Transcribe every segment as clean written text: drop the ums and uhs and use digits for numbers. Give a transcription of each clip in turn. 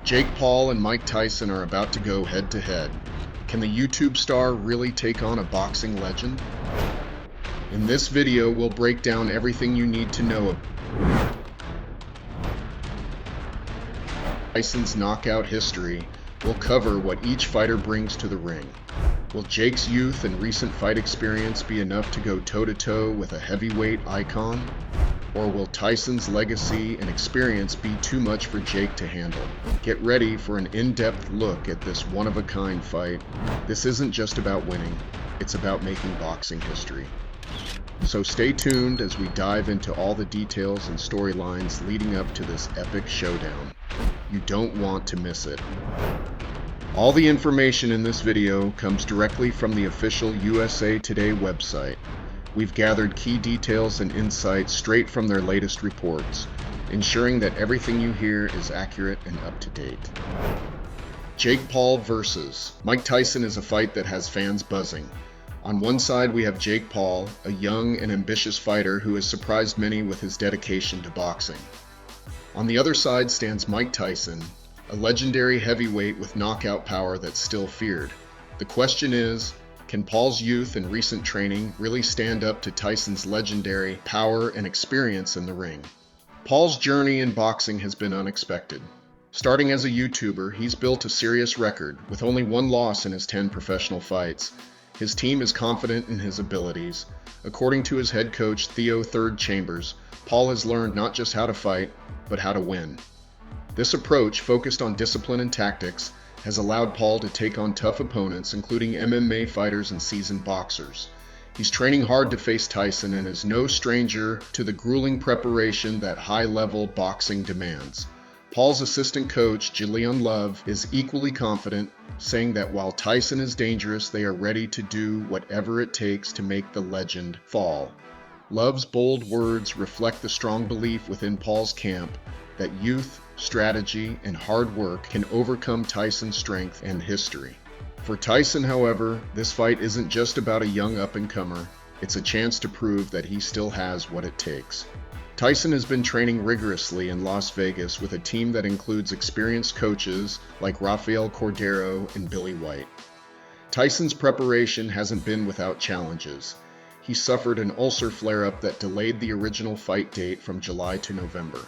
Jake Paul and Mike Tyson are about to go head-to-head. Can the YouTube star really take on a boxing legend? In this video, we'll break down everything you need to know about Tyson's knockout history. We'll cover what each fighter brings to the ring. Will Jake's youth and recent fight experience be enough to go toe-to-toe with a heavyweight icon? Or will Tyson's legacy and experience be too much for Jake to handle? Get ready for an in-depth look at this one-of-a-kind fight. This isn't just about winning, it's about making boxing history. So stay tuned as we dive into all the details and storylines leading up to this epic showdown. You don't want to miss it. All the information in this video comes directly from the official USA Today website. We've gathered key details and insights straight from their latest reports, ensuring that everything you hear is accurate and up to date. Jake Paul versus Mike Tyson is a fight that has fans buzzing. On one side, we have Jake Paul, a young and ambitious fighter who has surprised many with his dedication to boxing. On the other side stands Mike Tyson, a legendary heavyweight with knockout power that's still feared. The question is, can Paul's youth and recent training really stand up to Tyson's legendary power and experience in the ring? Paul's journey in boxing has been unexpected. Starting as a YouTuber, he's built a serious record with only one loss in his 10 professional fights. His team is confident in his abilities. According to his head coach, Theo Third Chambers, Paul has learned not just how to fight, but how to win. This approach, focused on discipline and tactics, has allowed Paul to take on tough opponents, including MMA fighters and seasoned boxers. He's training hard to face Tyson and is no stranger to the grueling preparation that high-level boxing demands. Paul's assistant coach, Jillian Love, is equally confident, saying that while Tyson is dangerous, they are ready to do whatever it takes to make the legend fall. Love's bold words reflect the strong belief within Paul's camp that youth, strategy, and hard work can overcome Tyson's strength and history. For Tyson, however, this fight isn't just about a young up-and-comer, it's a chance to prove that he still has what it takes. Tyson has been training rigorously in Las Vegas with a team that includes experienced coaches like Rafael Cordero and Billy White. Tyson's preparation hasn't been without challenges. He suffered an ulcer flare-up that delayed the original fight date from July to November.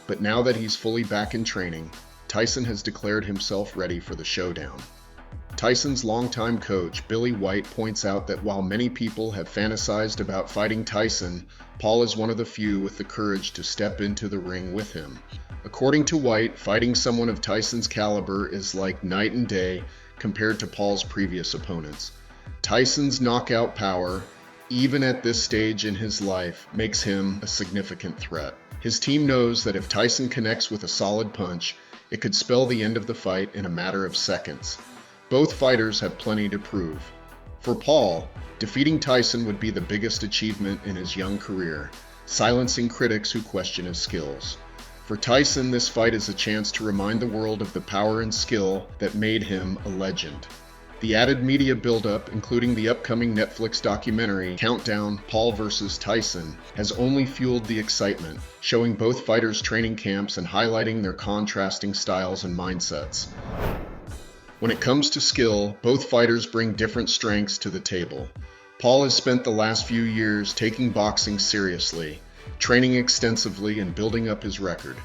But now that he's fully back in training, Tyson has declared himself ready for the showdown. Tyson's longtime coach, Billy White, points out that while many people have fantasized about fighting Tyson, Paul is one of the few with the courage to step into the ring with him. According to White, fighting someone of Tyson's caliber is like night and day compared to Paul's previous opponents. Tyson's knockout power, even at this stage in his life, makes him a significant threat. His team knows that if Tyson connects with a solid punch, it could spell the end of the fight in a matter of seconds. Both fighters have plenty to prove. For Paul, defeating Tyson would be the biggest achievement in his young career, silencing critics who question his skills. For Tyson, this fight is a chance to remind the world of the power and skill that made him a legend. The added media buildup, including the upcoming Netflix documentary, Countdown: Paul vs. Tyson, has only fueled the excitement, showing both fighters' training camps and highlighting their contrasting styles and mindsets. When it comes to skill, both fighters bring different strengths to the table. Paul has spent the last few years taking boxing seriously, training extensively and building up his record.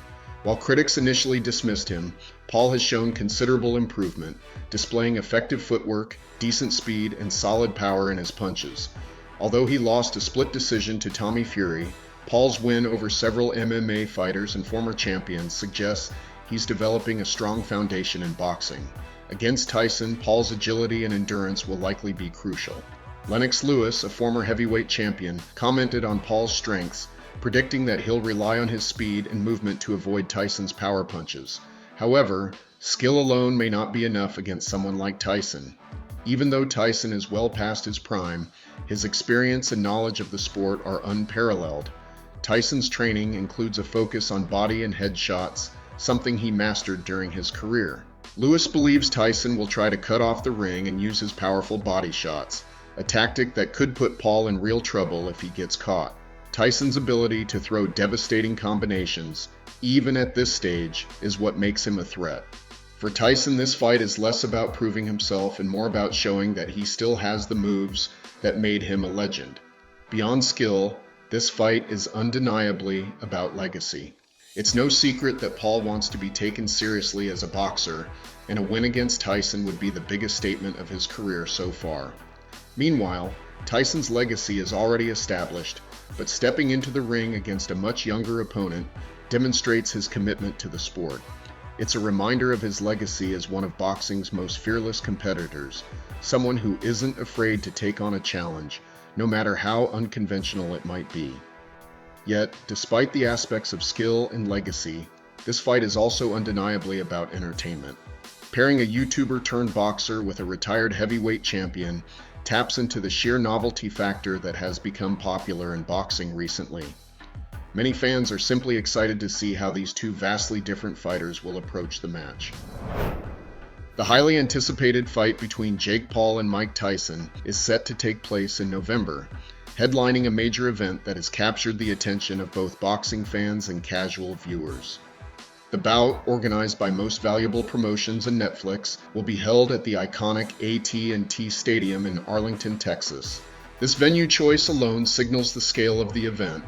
While critics initially dismissed him, Paul has shown considerable improvement, displaying effective footwork, decent speed, and solid power in his punches. Although he lost a split decision to Tommy Fury, Paul's win over several MMA fighters and former champions suggests he's developing a strong foundation in boxing. Against Tyson, Paul's agility and endurance will likely be crucial. Lennox Lewis, a former heavyweight champion, commented on Paul's strengths, predicting that he'll rely on his speed and movement to avoid Tyson's power punches. However, skill alone may not be enough against someone like Tyson. Even though Tyson is well past his prime, his experience and knowledge of the sport are unparalleled. Tyson's training includes a focus on body and head shots, something he mastered during his career. Lewis believes Tyson will try to cut off the ring and use his powerful body shots, a tactic that could put Paul in real trouble if he gets caught. Tyson's ability to throw devastating combinations, even at this stage, is what makes him a threat. For Tyson, this fight is less about proving himself and more about showing that he still has the moves that made him a legend. Beyond skill, this fight is undeniably about legacy. It's no secret that Paul wants to be taken seriously as a boxer, and a win against Tyson would be the biggest statement of his career so far. Meanwhile, Tyson's legacy is already established, but stepping into the ring against a much younger opponent demonstrates his commitment to the sport. It's a reminder of his legacy as one of boxing's most fearless competitors, someone who isn't afraid to take on a challenge, no matter how unconventional it might be. Yet, despite the aspects of skill and legacy, this fight is also undeniably about entertainment. Pairing a YouTuber turned boxer with a retired heavyweight champion taps into the sheer novelty factor that has become popular in boxing recently. Many fans are simply excited to see how these two vastly different fighters will approach the match. The highly anticipated fight between Jake Paul and Mike Tyson is set to take place in November, headlining a major event that has captured the attention of both boxing fans and casual viewers. The bout, organized by Most Valuable Promotions and Netflix, will be held at the iconic AT&T Stadium in Arlington, Texas. This venue choice alone signals the scale of the event,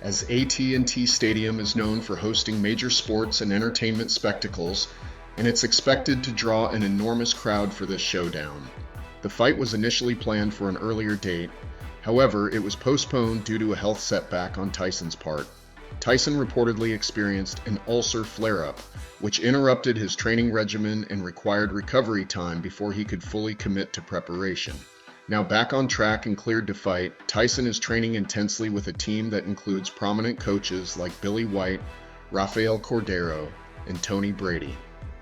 as AT&T Stadium is known for hosting major sports and entertainment spectacles, and it's expected to draw an enormous crowd for this showdown. The fight was initially planned for an earlier date, however, it was postponed due to a health setback on Tyson's part. Tyson reportedly experienced an ulcer flare-up, which interrupted his training regimen and required recovery time before he could fully commit to preparation. Now back on track and cleared to fight, Tyson is training intensely with a team that includes prominent coaches like Billy White, Rafael Cordero, and Tony Brady.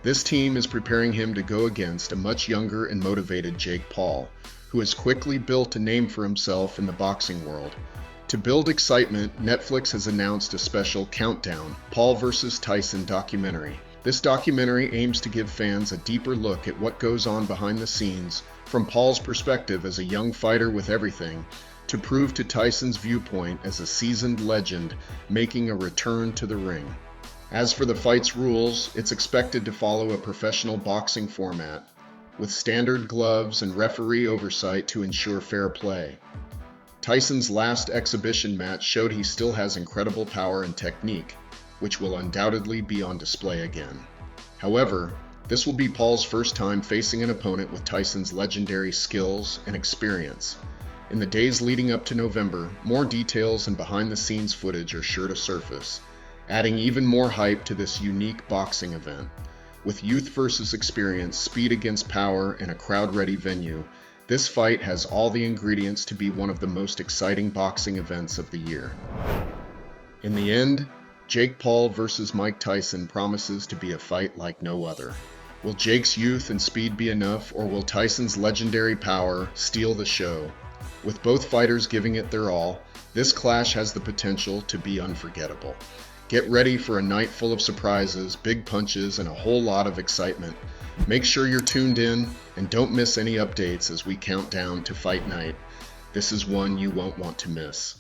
This team is preparing him to go against a much younger and motivated Jake Paul, who has quickly built a name for himself in the boxing world. To build excitement, Netflix has announced a special Countdown, Paul vs. Tyson documentary. This documentary aims to give fans a deeper look at what goes on behind the scenes, from Paul's perspective as a young fighter with everything, to prove to Tyson's viewpoint as a seasoned legend making a return to the ring. As for the fight's rules, it's expected to follow a professional boxing format, with standard gloves and referee oversight to ensure fair play. Tyson's last exhibition match showed he still has incredible power and technique, which will undoubtedly be on display again. However, this will be Paul's first time facing an opponent with Tyson's legendary skills and experience. In the days leading up to November, more details and behind-the-scenes footage are sure to surface, adding even more hype to this unique boxing event. With youth versus experience, speed against power, and a crowd-ready venue, this fight has all the ingredients to be one of the most exciting boxing events of the year. In the end, Jake Paul versus Mike Tyson promises to be a fight like no other. Will Jake's youth and speed be enough, or will Tyson's legendary power steal the show? With both fighters giving it their all, this clash has the potential to be unforgettable. Get ready for a night full of surprises, big punches, and a whole lot of excitement. Make sure you're tuned in, and don't miss any updates as we count down to fight night. This is one you won't want to miss.